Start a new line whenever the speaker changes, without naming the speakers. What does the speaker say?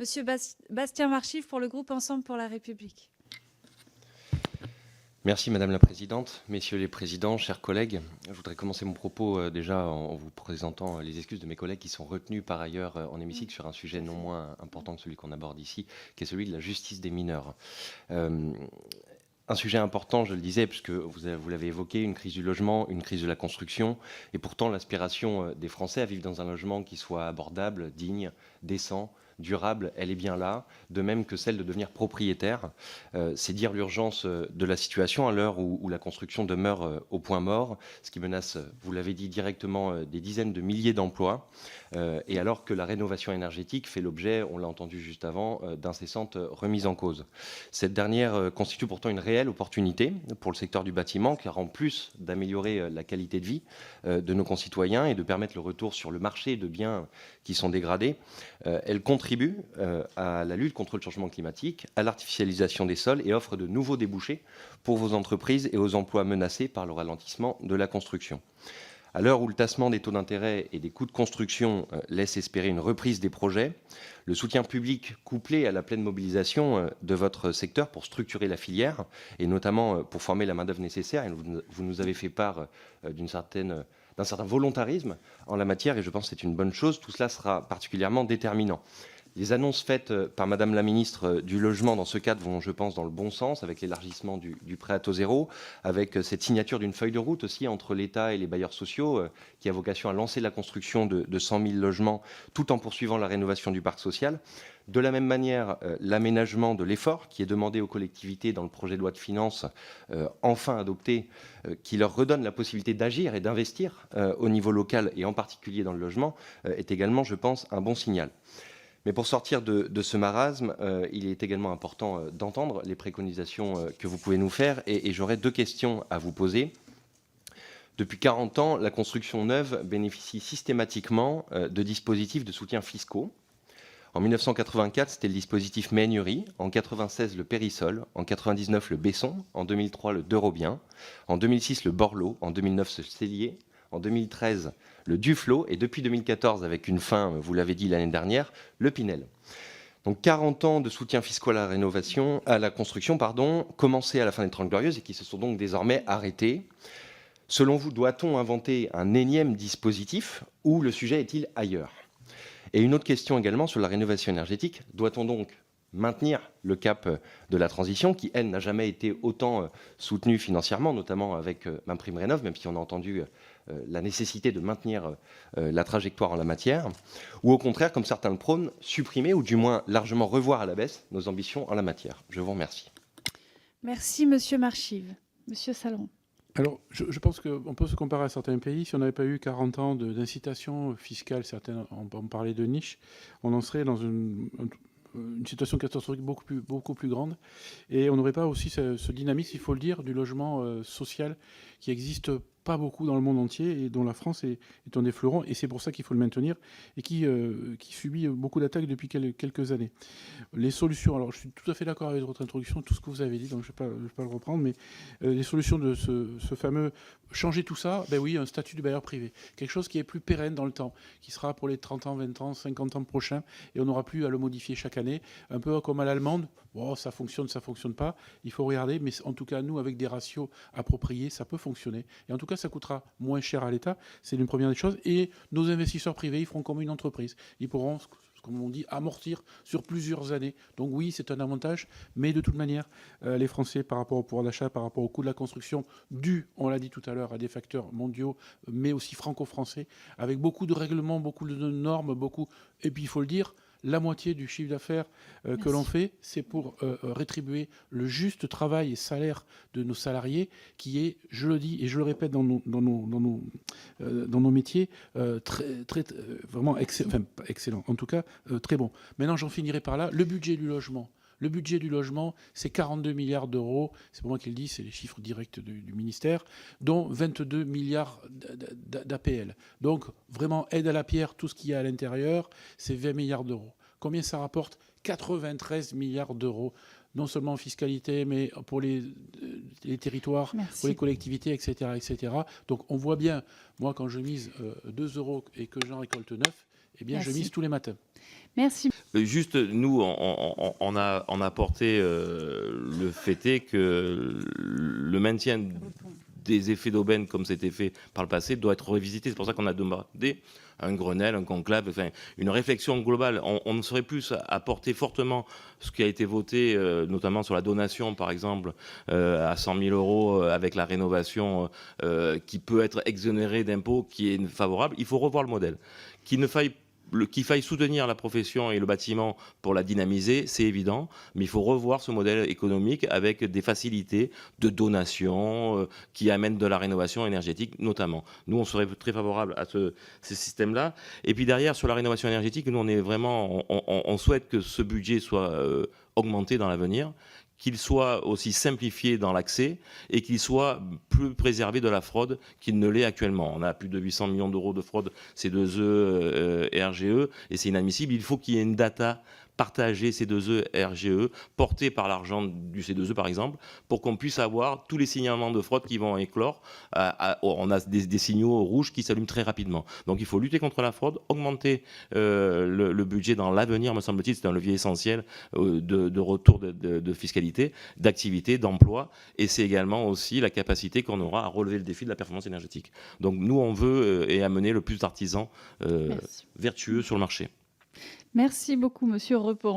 Monsieur Bastien Marchive pour le groupe Ensemble pour la République.
Merci Madame la Présidente, Messieurs les Présidents, chers collègues. Je voudrais commencer mon propos déjà en vous présentant les excuses de mes collègues qui sont retenus par ailleurs en hémicycle sur un sujet non moins important que celui qu'on aborde ici, qui est celui de la justice des mineurs. Un sujet important, je le disais, puisque vous l'avez évoqué, une crise du logement, une crise de la construction, et pourtant l'aspiration des Français à vivre dans un logement qui soit abordable, digne, décent, durable, elle est bien là, de même que celle de devenir propriétaire. C'est dire l'urgence de la situation à l'heure où la construction demeure au point mort, ce qui menace, vous l'avez dit, directement des dizaines de milliers d'emplois, et alors que la rénovation énergétique fait l'objet, on l'a entendu juste avant, d'incessantes remises en cause. Cette dernière constitue pourtant une réelle opportunité pour le secteur du bâtiment, car en plus d'améliorer la qualité de vie de nos concitoyens et de permettre le retour sur le marché de biens qui sont dégradés, elle contribue à la lutte contre le changement climatique, à l'artificialisation des sols et offre de nouveaux débouchés pour vos entreprises et aux emplois menacés par le ralentissement de la construction. À l'heure où le tassement des taux d'intérêt et des coûts de construction laisse espérer une reprise des projets, le soutien public couplé à la pleine mobilisation de votre secteur pour structurer la filière et notamment pour former la main-d'œuvre nécessaire, et vous nous avez fait part d'un certain volontarisme en la matière, et je pense que c'est une bonne chose. Tout cela sera particulièrement déterminant. Les annonces faites par Madame la Ministre du Logement dans ce cadre vont, je pense, dans le bon sens, avec l'élargissement du prêt à taux zéro, avec cette signature d'une feuille de route aussi entre l'État et les bailleurs sociaux, qui a vocation à lancer la construction de 100 000 logements, tout en poursuivant la rénovation du parc social. De la même manière, l'aménagement de l'effort qui est demandé aux collectivités dans le projet de loi de finances enfin adopté, qui leur redonne la possibilité d'agir et d'investir au niveau local et en particulier dans le logement, est également, je pense, un bon signal. Mais pour sortir de ce marasme, il est également important d'entendre les préconisations que vous pouvez nous faire, et j'aurais deux questions à vous poser. Depuis 40 ans, la construction neuve bénéficie systématiquement de dispositifs de soutien fiscaux. En 1984, c'était le dispositif Méhaignerie, en 1996 le Périsol, en 1999 le Besson, en 2003 le Derobien, en 2006 le Borloo, en 2009 le Cellier, en 2013 le Duflot, et depuis 2014, avec une fin, vous l'avez dit l'année dernière, le Pinel. Donc 40 ans de soutien fiscal à la rénovation, à la construction, commencés à la fin des 30 Glorieuses et qui se sont donc désormais arrêtés. Selon vous, doit-on inventer un énième dispositif ou le sujet est-il ailleurs? Et une autre question également sur la rénovation énergétique. Doit-on donc maintenir le cap de la transition qui, elle, n'a jamais été autant soutenue financièrement, notamment avec MaPrimeRénov', même si on a entendu la nécessité de maintenir la trajectoire en la matière, ou au contraire, comme certains le prônent, supprimer ou du moins largement revoir à la baisse nos ambitions en la matière? Je vous remercie.
Merci, Monsieur Marchive. Monsieur Salron.
Alors, je pense qu'on peut se comparer à certains pays. Si on n'avait pas eu 40 ans d'incitation fiscale, certaines, on parlait de niche, on en serait dans une situation catastrophique beaucoup plus grande. Et on n'aurait pas aussi ce dynamisme, il faut le dire, du logement social qui existe pas beaucoup dans le monde entier et dont la France est un des fleurons. Et c'est pour ça qu'il faut le maintenir et qui subit beaucoup d'attaques depuis quelques années. Les solutions, alors je suis tout à fait d'accord avec votre introduction, tout ce que vous avez dit, donc je ne vais pas le reprendre, mais les solutions de ce fameux changer tout ça, ben oui, un statut du bailleur privé. Quelque chose qui est plus pérenne dans le temps, qui sera pour les 30 ans, 20 ans, 50 ans prochains, et on n'aura plus à le modifier chaque année. Un peu comme à l'allemande, bon, ça fonctionne pas, il faut regarder, mais en tout cas, nous, avec des ratios appropriés, ça peut fonctionner. Et en tout cas, ça coûtera moins cher à l'État, c'est une première des choses. Et nos investisseurs privés, ils feront comme une entreprise. Ils pourront, comme on dit, amortir sur plusieurs années. Donc oui, c'est un avantage, mais de toute manière, les Français, par rapport au pouvoir d'achat, par rapport au coût de la construction, dû, on l'a dit tout à l'heure, à des facteurs mondiaux, mais aussi franco-français, avec beaucoup de règlements, beaucoup de normes, et puis il faut le dire, la moitié du chiffre d'affaires que l'on fait, c'est pour rétribuer le juste travail et salaire de nos salariés, qui est, je le dis et je le répète dans nos métiers, vraiment excellent. En tout cas, très bon. Maintenant, j'en finirai par là. Le budget du logement. Le budget du logement, c'est 42 milliards d'euros. C'est pas moi qui le dis, c'est les chiffres directs du ministère, dont 22 milliards d'APL. Donc, vraiment, aide à la pierre, tout ce qu'il y a à l'intérieur, c'est 20 milliards d'euros. Combien ça rapporte? 93 milliards d'euros, non seulement en fiscalité, mais pour les territoires,
Merci.
Pour les collectivités, etc., etc. Donc, on voit bien, moi, quand je mise 2 euros et que j'en récolte 9, eh bien, je
Merci.
mise tous les matins.
Merci.
Juste, nous, on a porté le fait est que le maintien des effets d'aubaine, comme c'était fait par le passé, doit être revisité. C'est pour ça qu'on a demandé un Grenelle, un conclave, enfin, une réflexion globale. On ne saurait plus à porter fortement ce qui a été voté, notamment sur la donation, par exemple, à 100 000 euros avec la rénovation qui peut être exonérée d'impôts, qui est favorable. Il faut revoir le modèle. Qu'il faille soutenir la profession et le bâtiment pour la dynamiser, c'est évident, mais il faut revoir ce modèle économique avec des facilités de donation qui amènent de la rénovation énergétique notamment. Nous, on serait très favorable à ce système-là. Et puis derrière, sur la rénovation énergétique, nous, on souhaite que ce budget soit augmenté dans l'avenir, qu'il soit aussi simplifié dans l'accès et qu'il soit plus préservé de la fraude qu'il ne l'est actuellement. On a plus de 800 millions d'euros de fraude C2E et RGE et c'est inadmissible. Il faut qu'il y ait une data partagée C2E et RGE portée par l'argent du C2E par exemple pour qu'on puisse avoir tous les signalements de fraude qui vont éclore. On a des signaux rouges qui s'allument très rapidement. Donc il faut lutter contre la fraude, augmenter le budget dans l'avenir, me semble-t-il, c'est un levier essentiel de retour de fiscalité, d'activité, d'emploi, et c'est également aussi la capacité qu'on aura à relever le défi de la performance énergétique. Donc nous, on veut et amener le plus d'artisans vertueux sur le marché.
Merci beaucoup, Monsieur Repon.